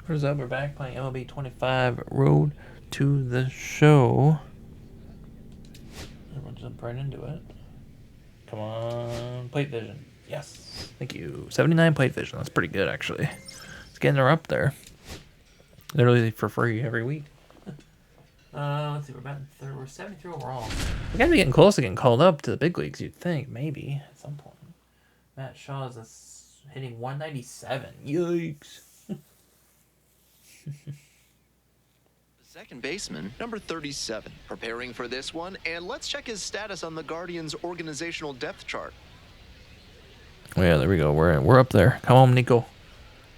What is up? We're back playing MLB 25 Road to the Show. And we'll jump right into it. Come on, plate vision. Yes, thank you. 79 plate vision. That's pretty good, actually. It's getting her up there. Literally for free every week. Let's see. We're about third. We're 73 overall. We gotta be getting close to getting called up to the big leagues. You'd think, maybe at some point. Matt Shaw is hitting 197. Yikes. Second baseman, number 37, preparing for this one, and let's check his status on the Guardians' organizational depth chart. Oh, yeah, there we go. We're up there. Come on, Nico.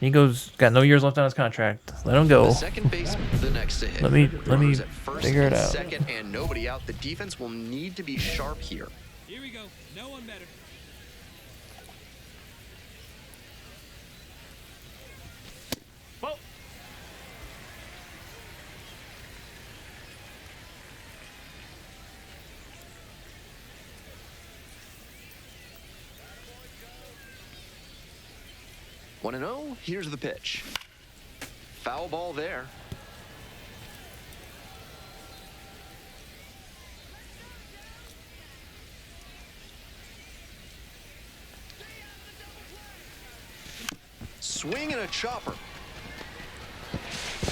Nico's got no years left on his contract. Let him go. The second baseman, the next to hit. Let me Runners at first figure it and out. second, and nobody out. The defense will need to be sharp here. Here we go. No one better. Well, 1-0, here's the pitch. Foul ball there. Swing and a chopper.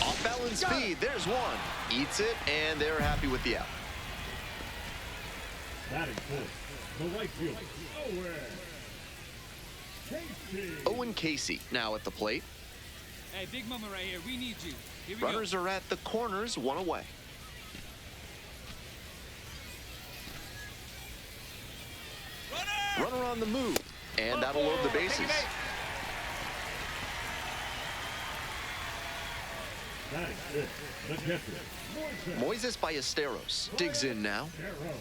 Off balance speed, there's one. Eats it, and they're happy with the out. batting fourth, the right fielder, Casey. Owen Casey now at the plate. Hey, Big Mama right here. We need you. Here we Runners are at the corners, one away. Runner on the move, and that'll load the bases. Batting fifth, the catcher, Moises Ballesteros digs in now. go.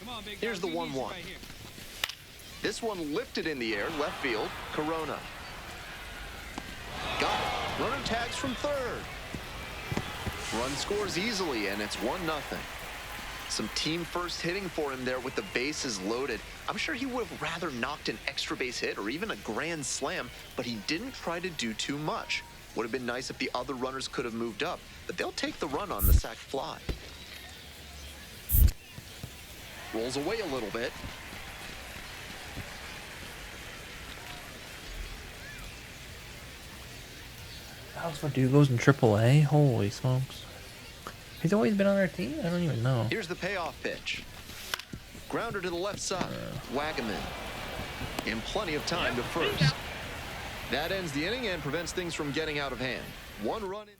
Come on, Big Here's dog. the We need you 1-1. right here. This one lifted in the air, left field, Corona. Got it. Runner tags from third. Run scores easily, and it's 1-0. Some team first hitting for him there with the bases loaded. I'm sure he would have rather knocked an extra base hit or even a grand slam, but he didn't try to do too much. Would have been nice if the other runners could have moved up, but they'll take the run on the sac fly. Rolls away a little bit. Alex Verdugo's in AAA? Holy smokes. He's always been on our team? I don't even know. Here's the payoff pitch. Grounder to the left side. Wagaman. In plenty of time to first. That ends the inning and prevents things from getting out of hand. One run in.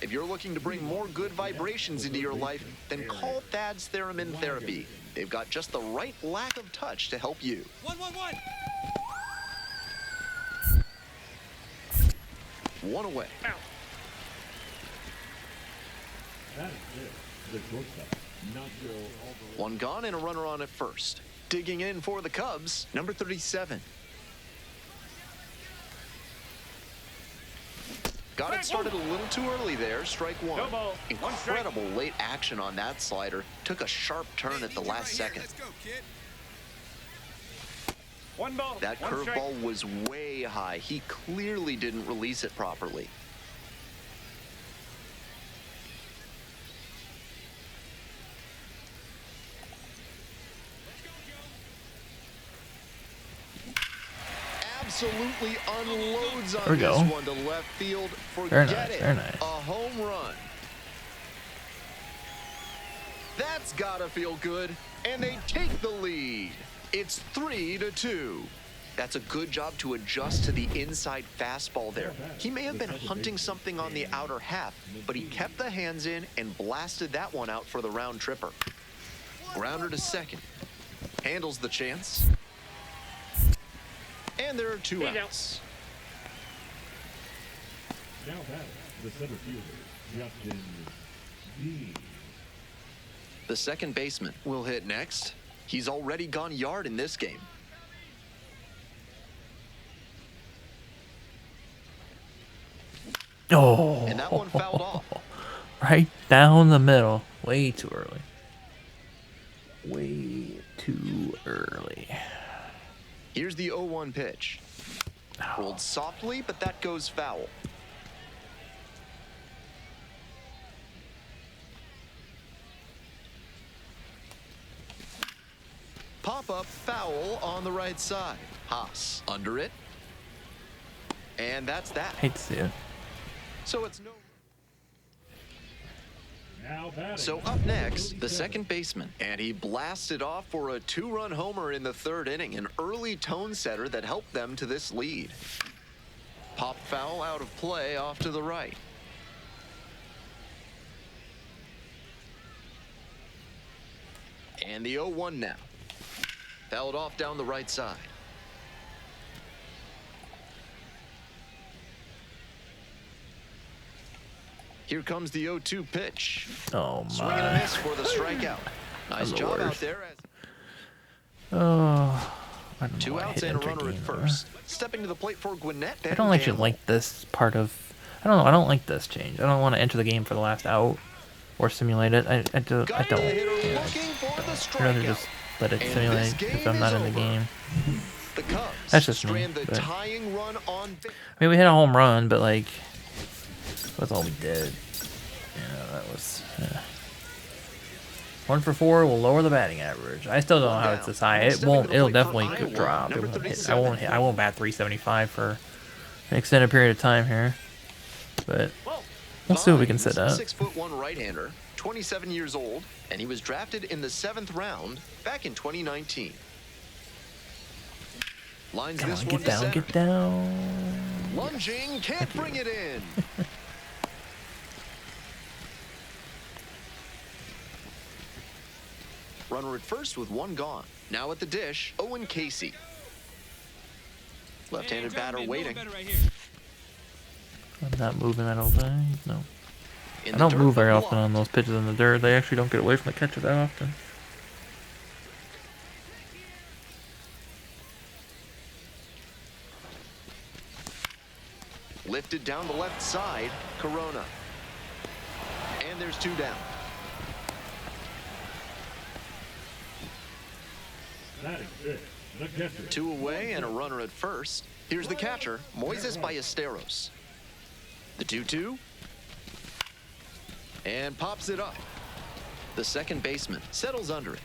If you're looking to bring more good vibrations into your life, then call Thad's Theremin Therapy. They've got just the right lack of touch to help you. 1-1-1. One away. batting fifth, the shortstop, Nacho Alvarez. One gone and a runner on at first. Digging in for the Cubs, number 37. Got it started a little too early there. Strike one. No ball. One strike. Incredible late action on that slider. Took a sharp turn at the last second. Let's go, kid. One ball. That one strike. curveball was way high. He clearly didn't release it properly. Absolutely unloads There on we this go. one to left field. Very Forget nice, it. very nice. A home run. That's gotta feel good. And they take the lead. It's 3-2. That's a good job to adjust to the inside fastball there. He may have been hunting something on the outer half, but he kept the hands in and blasted that one out for the round tripper. Grounder to second. Handles the chance. And there are two outs. Now batting, the center fielder, Justin Dean. The second baseman will hit next. He's already gone yard in this game. Oh. And that one fouled off. Right down the middle. Way too early. Way too early. Here's the 0-1 pitch. Rolled softly, but that goes foul. Pop-up foul on the right side. Haas under it. And that's that. Hate to see it. So it's no... Now batting. So up next, the second baseman. And he blasted off for a 2-run homer in the third inning, an early tone setter that helped them to this lead. Pop foul out of play off to the right. And the 0-1 now. Fouled off down the right side. Here comes the 0-2 pitch. Oh Swing and a my. miss for the strikeout. Nice the job out worst. there. As Oh. I don't know 2 why I outs hit and a enter runner at game, first. Stepping to the plate for Gwinnett. I don't actually Gamble. like this part of. I don't know. I don't like this change. I don't want to enter the game for the last out or simulate it. I don't. Got I the hitter don't. Yeah. looking for the I'd rather strikeout. just let it And simulate this if I'm game not is in the over. game. The Cubs That's just me, strand the but- tying run on. I mean, we hit a home run, but like, that's all we did. Yeah, that was. 1 for 4 will lower the batting average. I still don't know how it's this high. It Stepping to won't. the It'll plate for definitely Iowa, drop. It number won't hit. I 37. won't hit. I won't bat 375 for an extended period of time here. But we'll see what we can set up. 6'1" right-hander, 27 years old, and he was drafted in the 7th round back in 2019. Lines Come this on, one get to down, center. get down. Lunging, can't bring it in. Runner at first with 1 gone. Now at the dish, Owen Casey. Left-handed batter waiting. Better right here. I'm not moving, I don't think. No. In I the don't dirt move very but often on those pitches in the dirt. They actually don't get away from the catcher that often. Lifted down the left side, Corona. And there's 2 down. Batting fifth, the catcher. 2 away and a runner at first. Here's the catcher, Moises Ballesteros. The 2-2. And pops it up. The second baseman settles under it.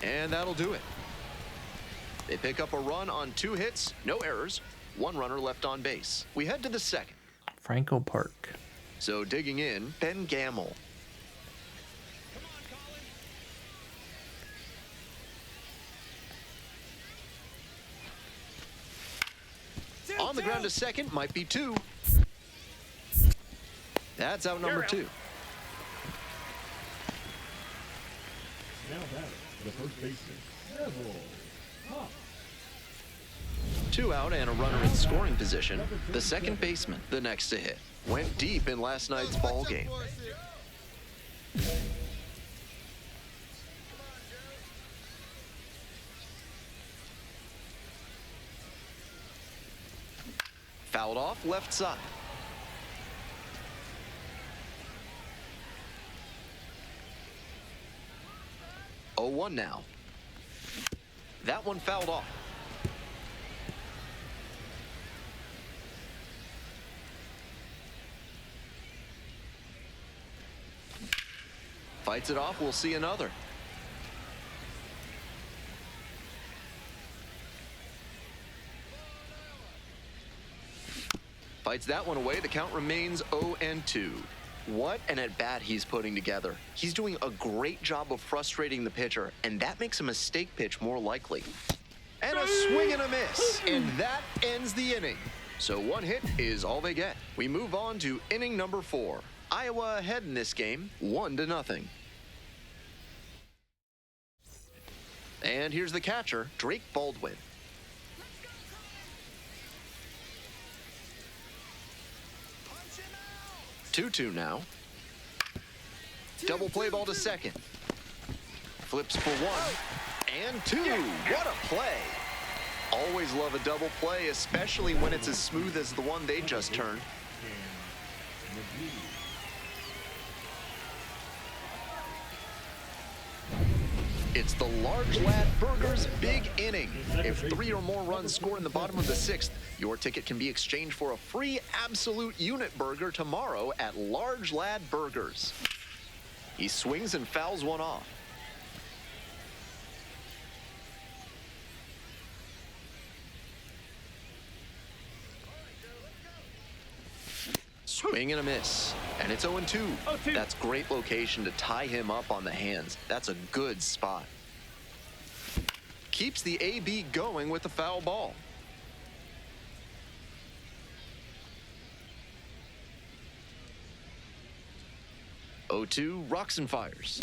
And that'll do it. They pick up a run on 2 hits, no errors, 1 runner left on base. We head to the second. Franco Park. So digging in, Ben Gamble. On the ground to second, might be 2. That's out number 2. Now batting, the first baseman, Neville. Hop. 2 out and a runner in scoring position. The second baseman, the next to hit. Went deep in last night's ball game. Fouled off left side. Oh, 1 now. That one fouled off. Fights it off. We'll see another. Fights that one away. The count remains 0-2. What an at-bat he's putting together. He's doing a great job of frustrating the pitcher, and that makes a mistake pitch more likely. And a swing and a miss. And that ends the inning. So 1 hit is all they get. We move on to inning number 4. Iowa ahead in this game, 1-0. And here's the catcher, Drake Baldwin. Two now. Double play ball to second. Flips for 1 and 2. What a play. Always love a double play, especially when it's as smooth as the one they just turned. It's the Large Lad Burgers Big Inning. If 3 or more runs score in the bottom of the 6th, your ticket can be exchanged for a free absolute unit burger tomorrow at Large Lad Burgers. He swings and fouls one off. Swing and a miss, and it's 0-2. That's great location to tie him up on the hands. That's a good spot. Keeps the AB going with the foul ball. Oh-2, rocks and fires.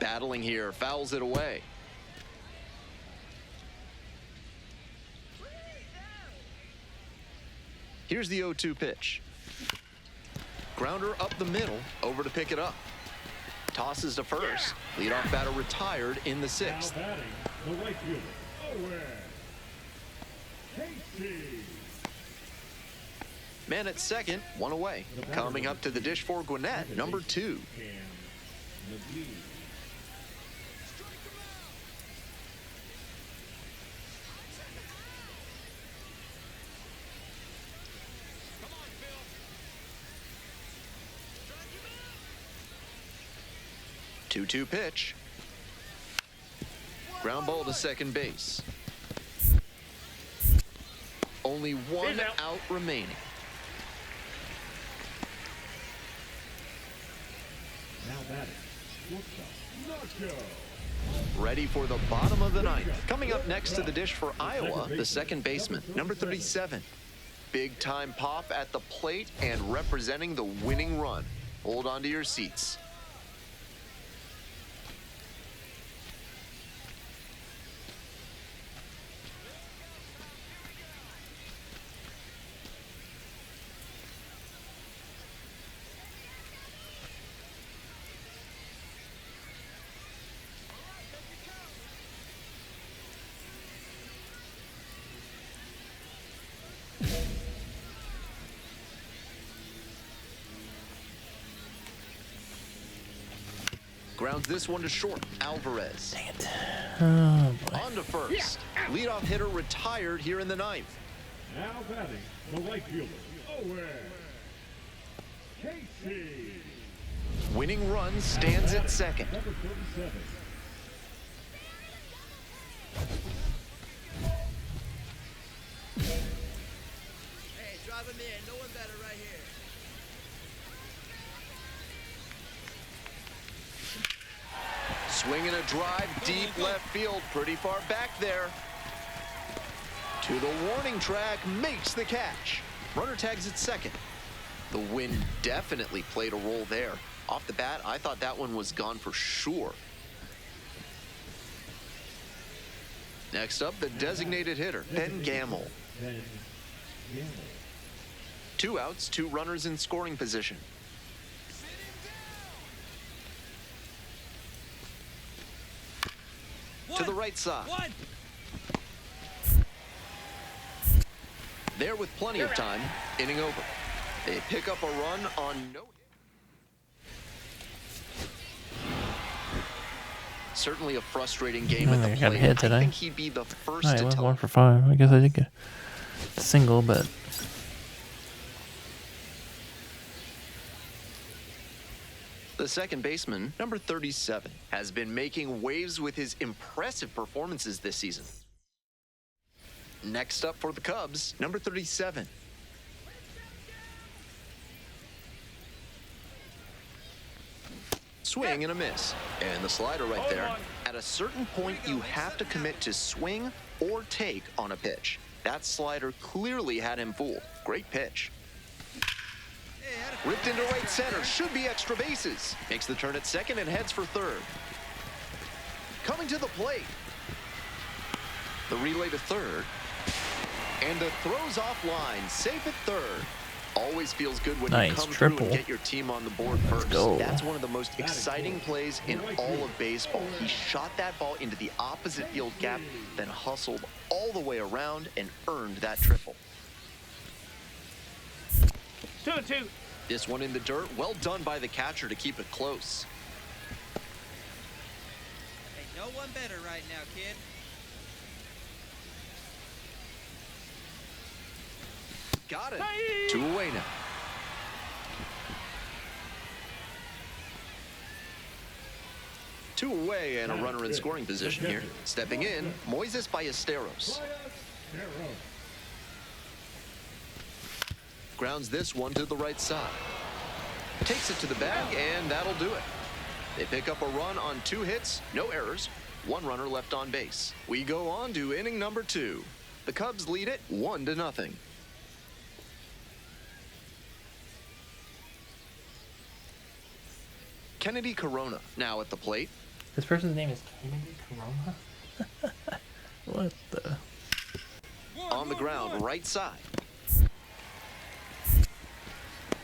Battling here, fouls it away. Here's the 0-2 pitch. Grounder up the middle, over to pick it up. Tosses to first. Leadoff batter retired in the 6th. Now batting, the right fielder, Owen Casey. Man at second, one away. Coming up to the dish for Gwinnett, number 2. Cam McGee. 2-2 pitch. Ground ball to second base. Only one out remaining. Now batting, shortstop, Nacho. Ready for the bottom of the 9th. Coming up next to the dish for Iowa, the second baseman, number 37. Big time pop at the plate and representing the winning run. Hold on to your seats. Grounds this one to short. Alvarez. Dang it. Oh, boy. On to first. Leadoff hitter retired here in the 9th. Now batting, the right fielder, Owen Casey. Winning run stands at second. Number 37. Hey, drive him in. No one better right here. Swinging a drive deep left field, pretty far back there. To the warning track, makes the catch. Runner tags at second. The wind definitely played a role there. Off the bat, I thought that one was gone for sure. Next up, the designated hitter, Ben Gamble. Ben Gamble. 2 outs, 2 runners in scoring position. To the right side. One. There with plenty of time, inning over. They pick up a run on no hit. Certainly a frustrating game I at the think I got a plate. hit today. I think he'd be the first Alright, to well, tell 1 for 5. I guess I did get a single, but The second baseman, number 37, has been making waves with his impressive performances this season. Next up for the Cubs, number 37. Swing and a miss. And the slider right there. At a certain point, you have to commit to swing or take on a pitch. That slider clearly had him fooled. Great pitch. Ripped into right center. Should be extra bases. Makes the turn at second and heads for third. Coming to the plate. The relay to third. And the throws offline. Safe at third. Always feels good when Nice you come triple. through and get your team on the board first. go. That's one of the most exciting plays in all of baseball. He shot that ball into the opposite field gap, then hustled all the way around and earned that triple. 2-2. This one in the dirt. Well done by the catcher to keep it close. Hey, no one better right now, kid. Got it. 2 away now. Two away and a runner in scoring position here. Stepping in, Moises Ballesteros. Grounds this one to the right side. Takes it to the bag, and that'll do it. They pick up a run on 2 hits, no errors, 1 runner left on base. We go on to inning number 2. The Cubs lead it 1-0. Kennedy Corona now at the plate. This person's name is Kennedy Corona? What the? On the ground, right side.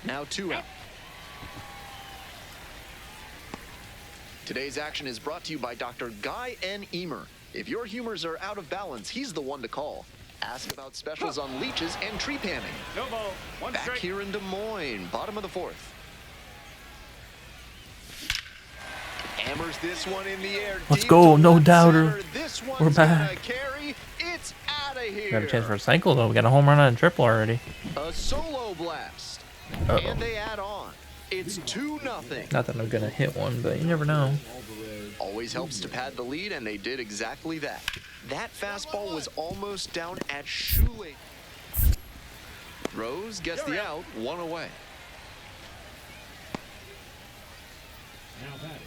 Now 2 out. Today's action is brought to you by Dr. Guy N. Emer. If your humors are out of balance, he's the one to call. Ask about specials on leeches and tree panning. No ball. One Back strike. here in Des Moines, bottom of the 4th. Hammers this one in the air. Let's deep go, to no left doubter. center. This We're one's gonna back. carry. It's out of here. Got a chance for a cycle though. We got a home run and a triple already. A solo blast. Uh-oh. And they add on. It's 2-0. Not that I'm gonna hit one, but you never know. Always helps to pad the lead, and they did exactly that. That fastball was almost down at shoelace. Rose gets the out, 1 away. Now batting,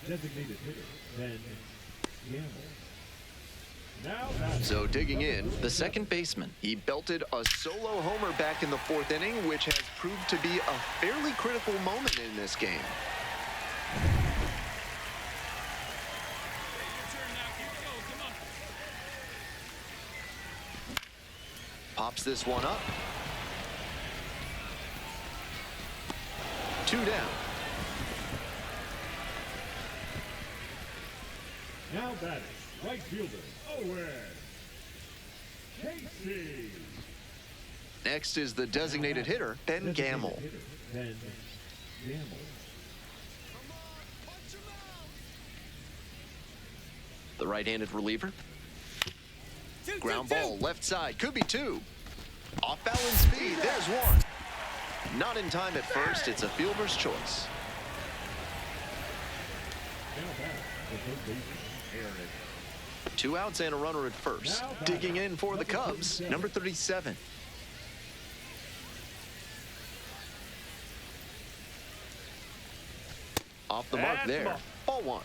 designated hitter, Ben Gamble. Now batting. So digging in, the second baseman. He belted a solo homer back in the 4th inning, which has proved to be a fairly critical moment in this game. Your turn now, kid. Go. Come on. Pops this one up. 2 down. Now batting, right fielder, Owen Casey. Next is the designated hitter, Ben Gamble. Hitter, Ben Gamble. The right-handed reliever. Ground ball, left side, could be 2. Off balance speed, there's 1. Not in time at first, it's a fielder's choice. Now batting, the third baseman, Aaron. 2 outs and a runner at first. Digging in for the Cubs, number 37. Off the mark there. Ball 1.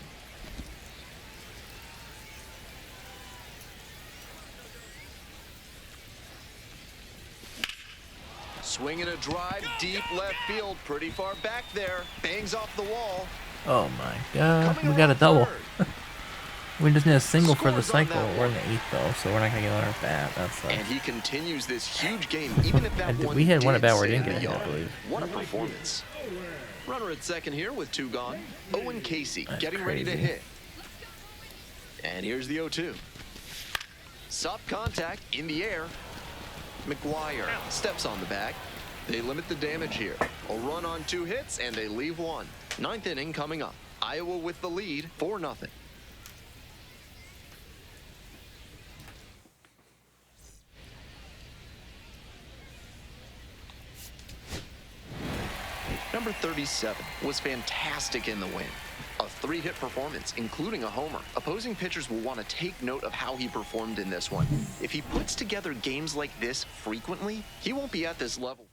Swinging a drive, deep left field, pretty far back there. Bangs off the wall. Oh my god. Coming We got a around double. third. We just need a single for the Scores on cycle. that We're in the 8th though, so we're not gonna get another bat. That's And he continues this huge game, even if that one we had one did at bat where stay we in didn't the get a hit, I yard. believe. What a performance. Runner at second here with 2 gone. Owen Casey That's getting ready to crazy. hit. And here's the 0-2. Soft contact in the air. McGuire steps on the bag. They limit the damage here. A run on 2 hits, and they leave 1. 9th inning coming up. Iowa with the lead, 4-0. Number 37 was fantastic in the win. A 3-hit performance, including a homer. Opposing pitchers will want to take note of how he performed in this one. If he puts together games like this frequently, he won't be at this level.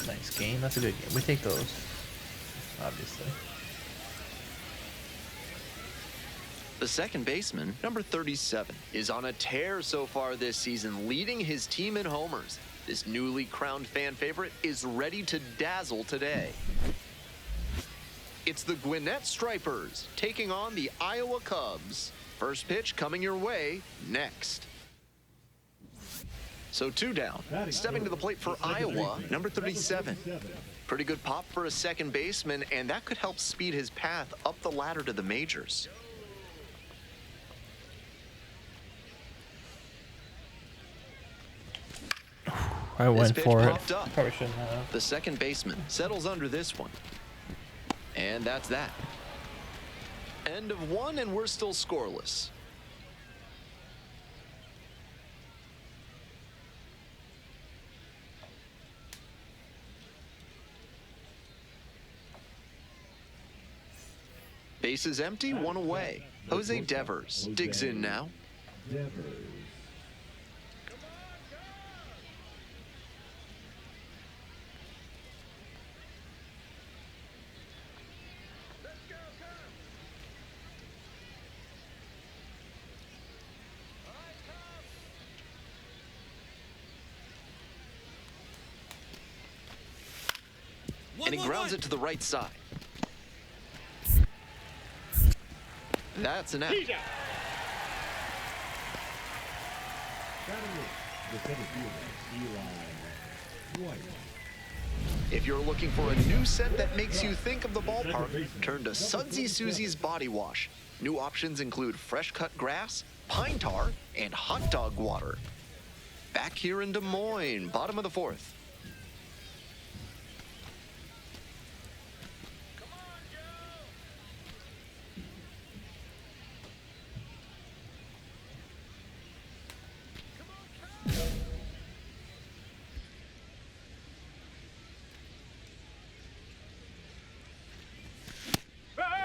nice game. That's a good game. We take those. Obviously. The second baseman, number 37, is on a tear so far this season, leading his team in homers. This newly crowned fan favorite is ready to dazzle today. It's the Gwinnett Stripers taking on the Iowa Cubs. First pitch coming your way next. So 2 down. Stepping to the plate for Iowa, number 37. Pretty good pop for a second baseman, and that could help speed his path up the ladder to the majors. I went pitch for it. popped up. Probably shouldn't have. The second baseman settles under this one. And that's that. End of one, and we're still scoreless. Bases empty, one away. Jose Devers digs in now. Devers. And he grounds it to the right side. That's an out. Batting it, the center fielder, Eli White. If you're looking for a new scent that makes you think of the ballpark, turn to Sudsy Susie's Body Wash. New options include fresh cut grass, pine tar, and hot dog water. Back here in Des Moines, bottom of the fourth.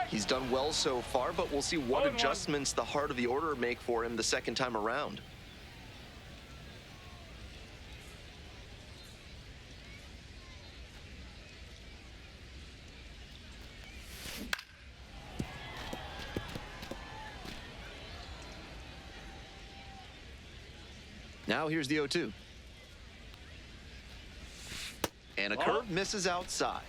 He's done well so far, but we'll see what adjustments the heart of the order make for him the second time around. Now here's the 0-2. And a curve misses outside.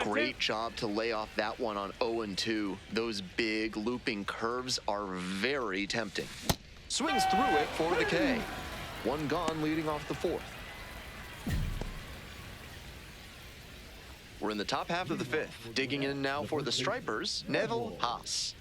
Great job to lay off that one on 0-2. Those big looping curves are very tempting. Swings through it for the K. One gone leading off the fourth. We're in the top half of the fifth. Digging in now for the Stripers, Neville Haas.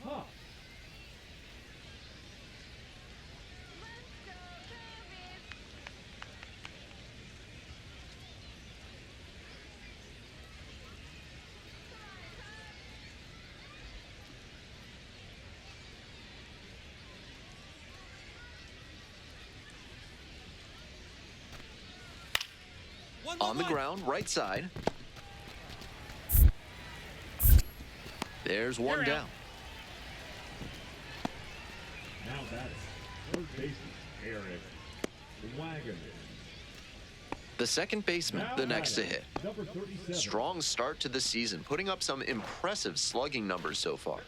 On the ground, right side. There's one down. Now that's third baseman, Eric Wagaman. The second baseman, the next to hit. Number 37. Strong start to the season, putting up some impressive slugging numbers so far.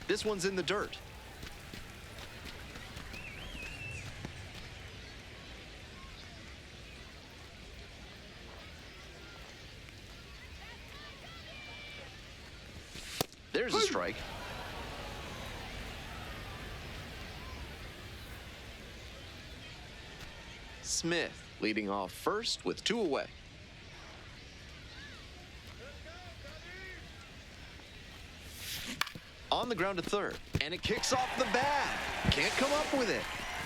This one's in the dirt. There's a strike. Smith leading off first with two away. On the ground to third, and it kicks off the bag. Can't come up with it.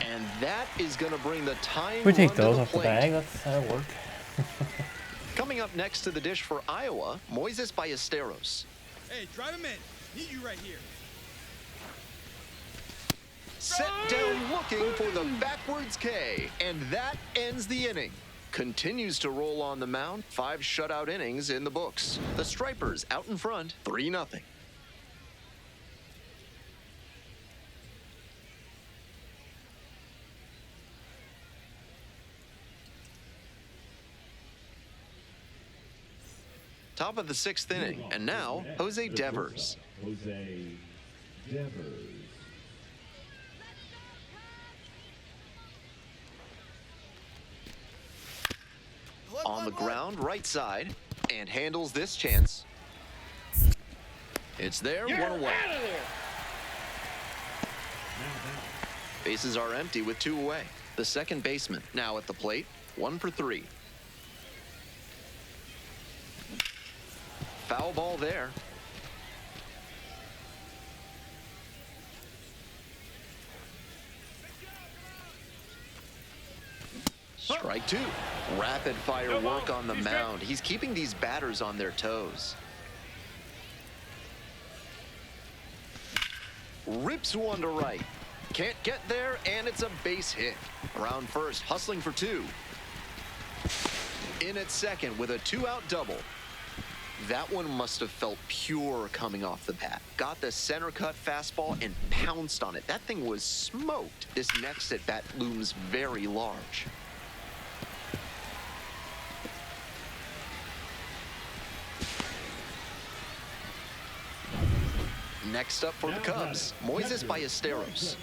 And that is going to bring the tying We take run to those the off the plate. bag. That's how it work. Coming up next to the dish for Iowa, Moises Ballesteros. Hey, drive him in. Need you right here. Set down looking for the backwards K, and that ends the inning. Continues to roll on the mound. 5 shutout innings in the books. The Stripers out in front, 3-0. Top of the 6th inning, and now Jose Devers. Jose Devers. On the ground, right side, and handles this chance. It's there, one away. Bases are empty with 2 away. The second baseman now at the plate, 1 for 3. Foul ball there. Strike two. Rapid fire work on the mound. He's keeping these batters on their toes. Rips one to right. Can't get there, and it's a base hit. Around first, hustling for two. In at second with a 2-out double. That one must have felt pure coming off the bat. Got the center cut fastball and pounced on it. That thing was smoked. This next at bat looms very large. Next up for the Cubs, Moises Ballesteros.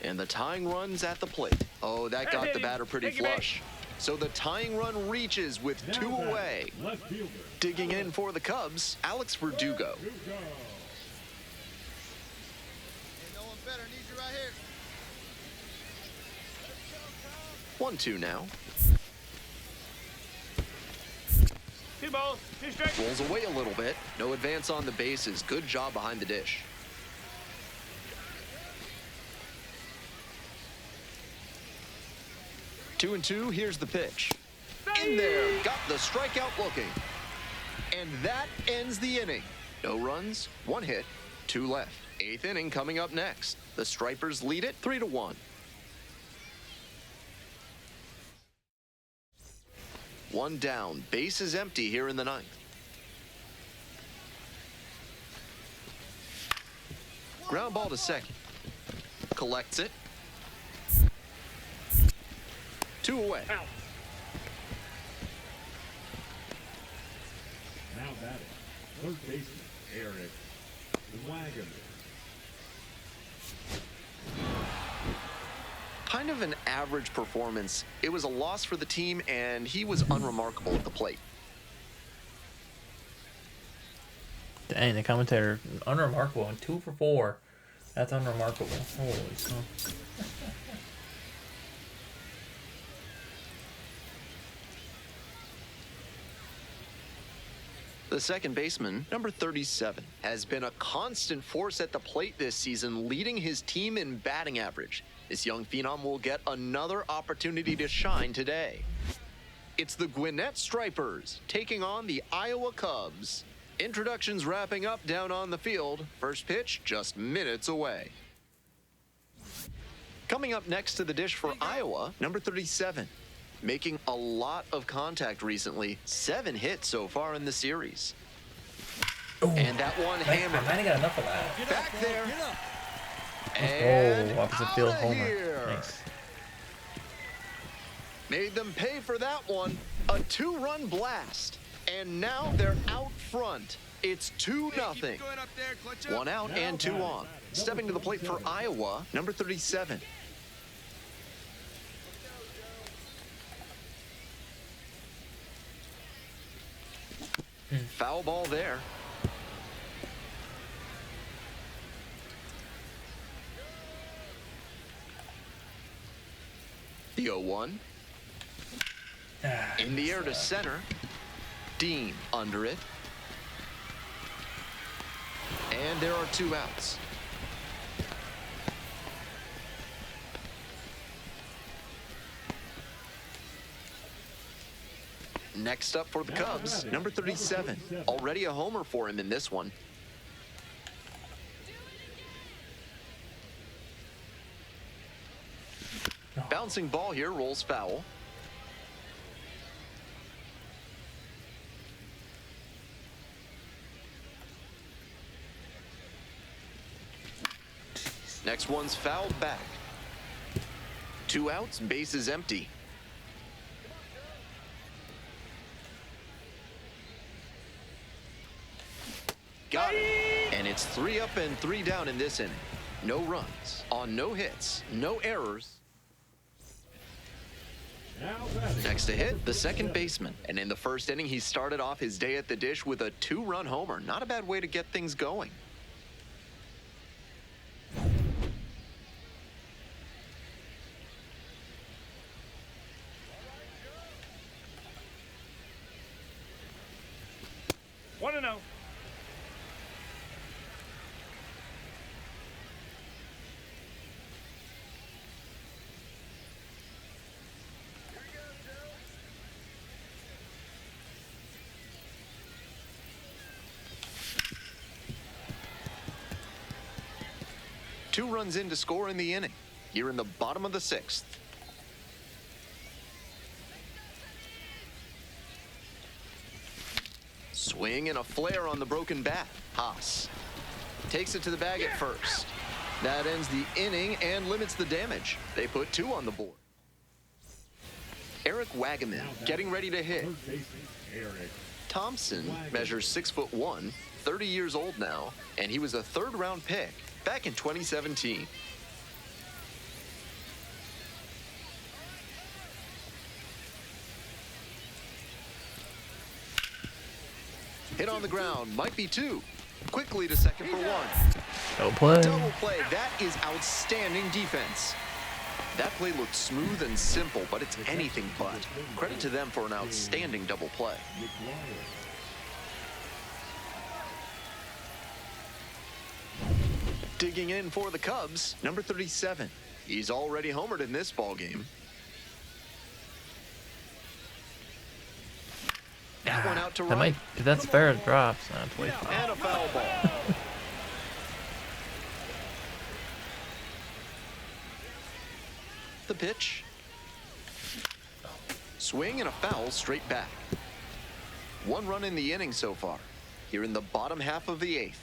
And the tying run's at the plate. Oh, that got the batter pretty flush. So the tying run reaches with two away. Digging in for the Cubs, Alex Verdugo. Ain't no one better. Need you right here. 1-2 now. 2 balls, 2 strikes. Rolls away a little bit. No advance on the bases. Good job behind the dish. 2-2, here's the pitch. In there, got the strikeout looking. And that ends the inning. No runs, 1 hit, 2 left. 8th inning coming up next. The Stripers lead it 3-1. 1 down, base is empty here in the 9th. Ground ball to second. Collects it. 2 away. Out. Now batting, third baseman Eric Wagner. Kind of an average performance. It was a loss for the team, and he was unremarkable at the plate. Dang, the commentator, unremarkable, and 2 for 4. That's unremarkable. Holy smokes. The second baseman, number 37, has been a constant force at the plate this season, leading his team in batting average. This young phenom will get another opportunity to shine today. It's the Gwinnett Stripers taking on the Iowa Cubs. Introductions wrapping up down on the field. First pitch just minutes away. Coming up next to the dish for Iowa, number 37. Making a lot of contact recently. 7 hits so far in the series. Ooh. And that one hammer. I might have got enough of that. Back there. Get up. And Opposite field outta homer. here. Nice. Made them pay for that one. A 2-run blast. And now they're out front. It's 2-0. Keep going up there. Clutch up. 1 out and 2 on. Stepping to the plate for Iowa, number 37. Foul ball there. The 0-1. In the air to center. Dean under it. And there are 2 outs. Next up for the Cubs, number 37. Already a homer for him in this one. Bouncing ball here, rolls foul. Next one's fouled back. 2 outs, base is empty. Got it. And it's 3 up and 3 down in this inning. No runs, on no hits, no errors. Next to hit, the second baseman. And in the first inning, he started off his day at the dish with a 2-run homer. Not a bad way to get things going. 2 runs in to score in the inning. Here in the bottom of the 6th. Swing and a flare on the broken bat. Haas takes it to the bag at first. That ends the inning and limits the damage. They put 2 on the board. Eric Wagaman getting ready to hit. Third baseman, Eric. Thompson measures 6'1", 30 years old now, and he was a 3rd-round pick back in 2017. Hit on the ground, might be 2. Quickly to second for 1. Double play. Double play, that is outstanding defense. That play looked smooth and simple, but it's anything but. Credit to them for an outstanding double play. Digging in for the Cubs, number 37. He's already homered in this ballgame. That one out to That right. might, if that's fair, it drops. That's way far. And a foul ball. The pitch. Swing and a foul straight back. 1 run in the inning so far. Here in the bottom half of the 8th.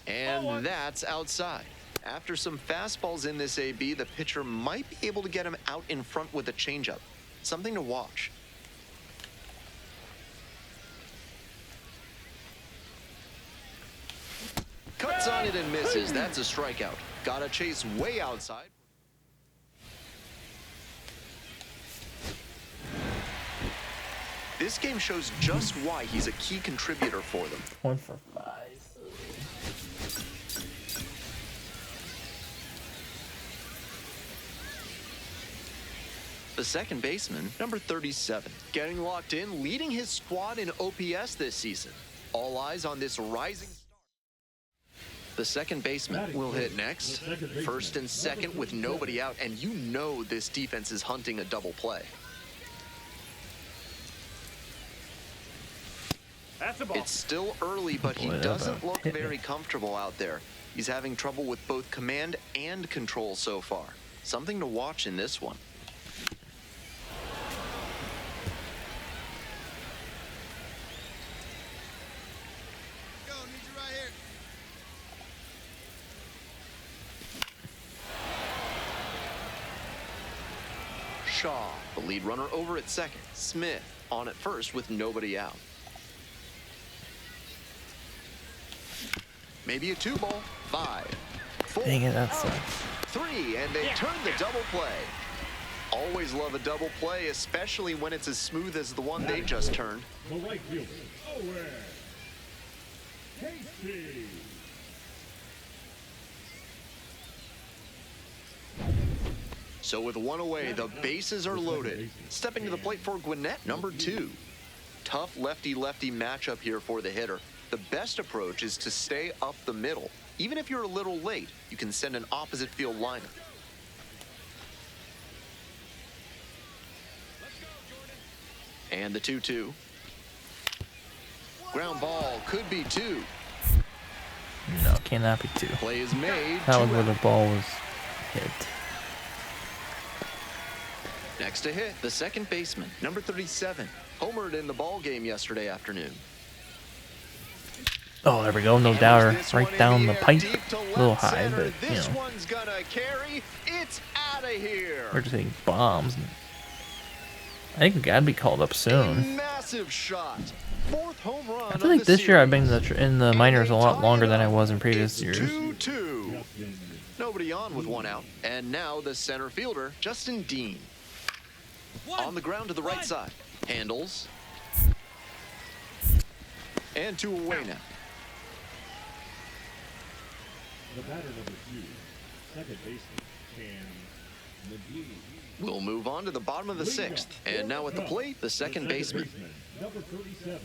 And that's outside. After some fastballs in this AB, the pitcher might be able to get him out in front with a changeup. Something to watch. Cuts on it and misses. That's a strikeout. Got a chase way outside. This game shows just why he's a key contributor for them. 1 for 5. The second baseman, number 37, getting locked in, leading his squad in OPS this season. All eyes on this rising star. The second baseman will hit next. First and second with nobody out, and you know this defense is hunting a double play. That's a ball. It's still early, but he Boy, that doesn't about look hit me. very comfortable out there. He's having trouble with both command and control so far. Something to watch in this one. Go, need you right here. Shaw, the lead runner, over at second. Smith on at first with nobody out. Maybe a 2-ball. 5, 4, Dang it, that sucks. 3, and they turn the double play. Always love a double play, especially when it's as smooth as the one they just turned. The right fielder, Owen. Casey. So with 1 away, the bases are loaded. Stepping to the plate for Gwinnett, number 2. Tough lefty-lefty matchup here for the hitter. The best approach is to stay up the middle. Even if you're a little late, you can send an opposite field liner. And the 2-2. Ground ball could be 2. No, cannot be 2. Play is made. That was 2 where the out. ball was hit. Next to hit, the second baseman, number 37. Homered in the ball game yesterday afternoon. Oh, there we go. No And doubter. this one Right in down the air, pipe. deep to A left little high, center. but, you This know, one's gonna carry. It's out of here. we're just hitting bombs. I think we gotta be called up A soon. massive shot. 4th home run. I feel like this year I've been in the minors a lot longer than I was in previous years. 2-2. Nobody on with 1 out. And now the center fielder, Justin Dean. On the ground to the right side. Handles. And 2 away now. The batter number 2, second baseman, Cam McGee. We'll move on to the bottom of the 6th. And now at the plate, the second baseman. Number 37.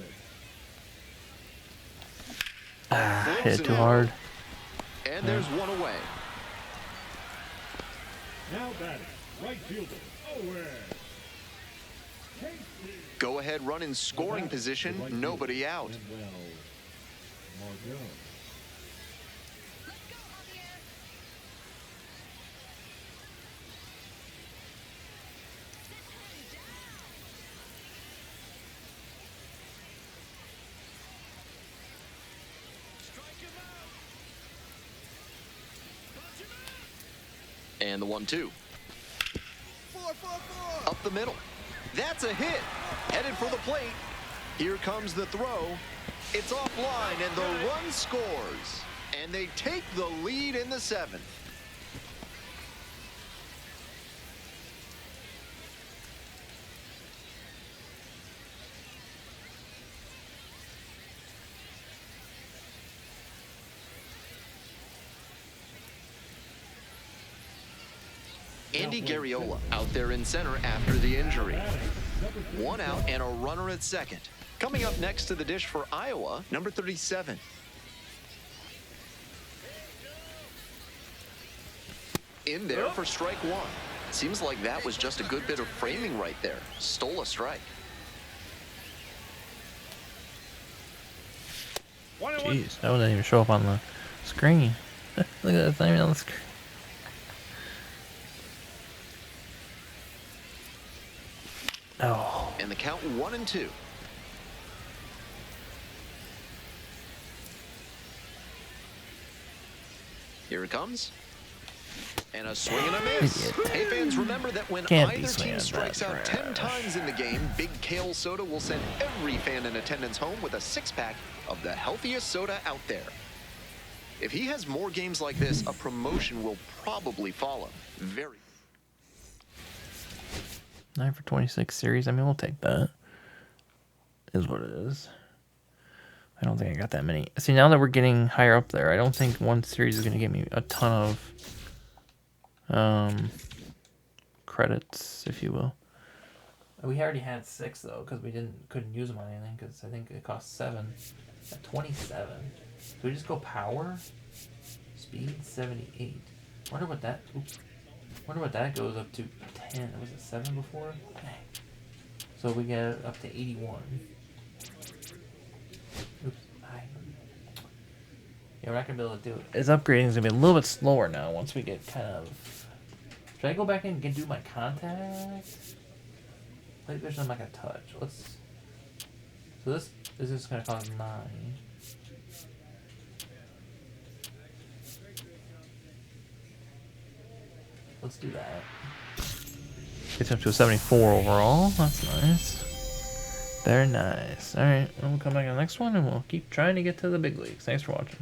Ah, hit it too hard. And there's 1 away. Now batting, right fielder, Owen. Go ahead run in scoring position, nobody out. Manuel Margot. And the 1-2. 4-4-4. Up the middle. That's a hit. Headed for the plate. Here comes the throw. It's offline, and the run scores. And they take the lead in the 7th. Andy Garriola out there in center after the injury. 1 out and a runner at second. Coming up next to the dish for Iowa, number 37. In there for strike 1. Seems like that was just a good bit of framing right there. Stole a strike. 1-1. Jeez, that wouldn't even show up on the screen. Look at that, it's not even on the screen. Oh, And the count 1-2. Here it comes. And a swing and a miss. Idiot. Hey, fans, remember that when Can't be either swinging team strikes that out trash. 10 times in the game, Big Kale Soda will send every fan in attendance home with a 6-pack of the healthiest soda out there. If he has more games like this, a promotion will probably follow. Very. 9 for 26 series. I mean, we'll take that. Is what it is. I don't think I got that many. See, now that we're getting higher up there, I don't think one series is going to give me a ton of credits, if you will. We already had 6 though, because we couldn't use them on anything, because I think it cost 7. At 27. So we just go power, speed 78. Wonder what that. Oops. Wonder what that goes up to. 10. Was it 7 before? Dang. So we get up to 81. Oops. Yeah, we're not gonna be able to do it. His upgrading is gonna be a little bit slower now once we get kind of. Should I go back and do my contact? Plate vision, I'm not gonna touch. Let's. So this is just gonna cost 9. Let's do that. Gets up to a 74 overall. That's nice. Very nice. Alright, we'll come back on the next one and we'll keep trying to get to the big leagues. Thanks for watching.